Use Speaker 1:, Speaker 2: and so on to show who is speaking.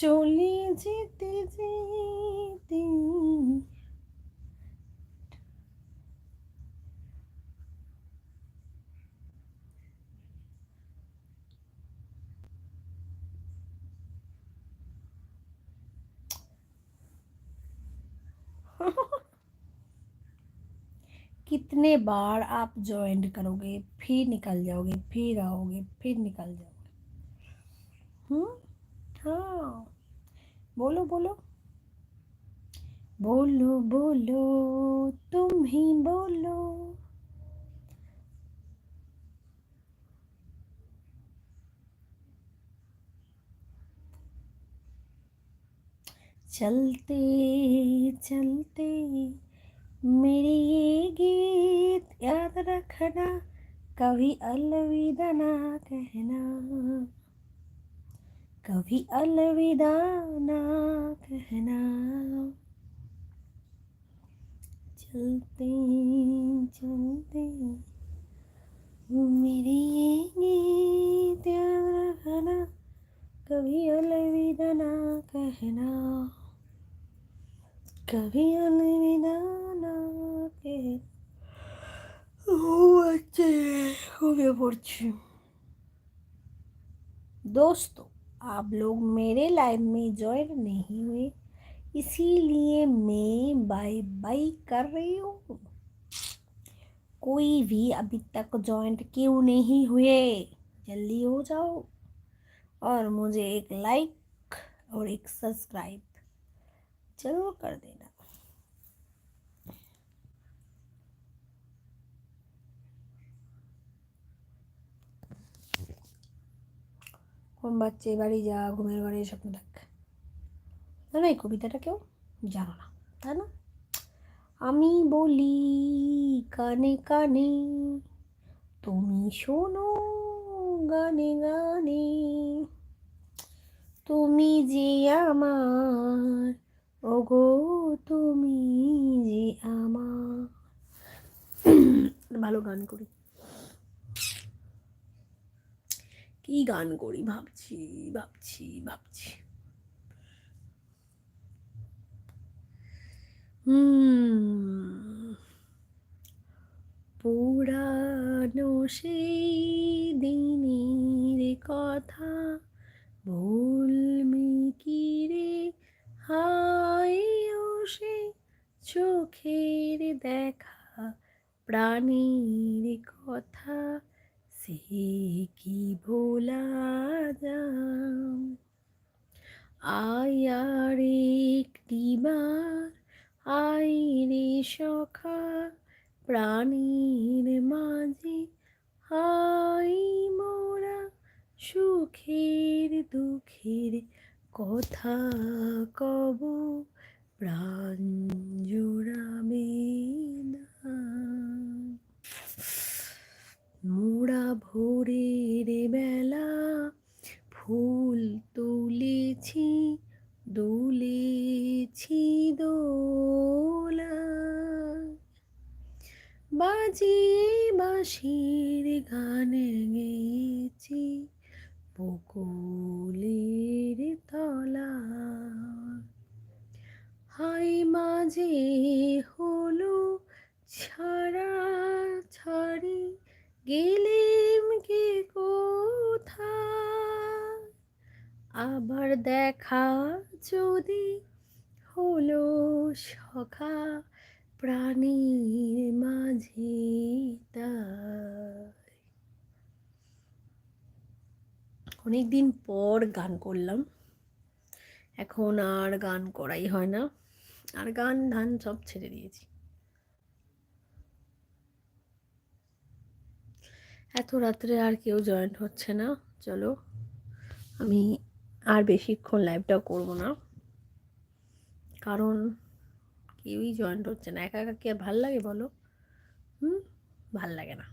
Speaker 1: চলে যেতে যেতে कितने बार आप ज्वाइन करोगे, फिर निकल जाओगे, फिर आओगे, फिर निकल जाओगे। हाँ, बोलो बोलो बोलो बोलो, तुम ही बोलो। चलते चलते मेरे ये गीत याद रखना, कभी अलविदा ना कहना, कभी अलविदा ना कहना। चलते चलते मेरे ये गीत याद रखना, कभी अलविदा ना कहना, कभी अलविदा ना कहना। घूमिए पड़ছি। दोस्तों, आप लोग मेरे लाइव में ज्वाइन नहीं हुए, इसीलिए मैं बाय बाय कर रही हूँ। कोई भी अभी तक ज्वाइंट क्यों नहीं हुए, जल्दी हो जाओ और मुझे एक लाइक और एक सब्सक्राइब जरूर कर देना। কোন বাচ্চা বাড়ি যা, ঘুমের ঘরে স্বপ্ন দেখ। না এই কবিতাটা কেউ জানো না, তাই না? আমি বলি কানে কানে, তুমি শোনো গানে গানে, তুমি যে আমার, ওগো তুমি যে আমার। ভালো গান করি, কি গান করি ভাবছি ভাবছি ভাবছি। পুরানো সেই দিনের কথা বলবি কি রে, হায় ও সে চোখের দেখা প্রাণীর কথা, সে কি ভোলা যায়। আয় আর একটিবার, আয় রে সখা, প্রাণীর মাঝে আই মোরা, সুখের দুঃখের কথা কব, প্রাণ জোড়াবে না। মোরা ভোরের বেলা ফুল তুলেছি, দুলেছি দোলা, বাজিয়ে বাঁশির গান গেয়েছি বকুলের তলা। হাই মাঝে হলো ছাড়া ছাড়ি, গেলেম কে কোথায়, আবার দেখা যদি হলো সখা, প্রাণীর মাঝে তাই। অনেকদিন পর গান করলাম, এখন আর গান করাই হয় না, আর গান ধান সব ছেড়ে দিয়েছি। এত রাত্রে আর কেউ জয়েন্ট হচ্ছে না, চলো আমি আর বেশিক্ষণ লাইভটা করব না, কারণ কেউই জয়েন্ট হচ্ছে না। একা একা কি আর ভাল লাগে বলো? ভাল লাগে না।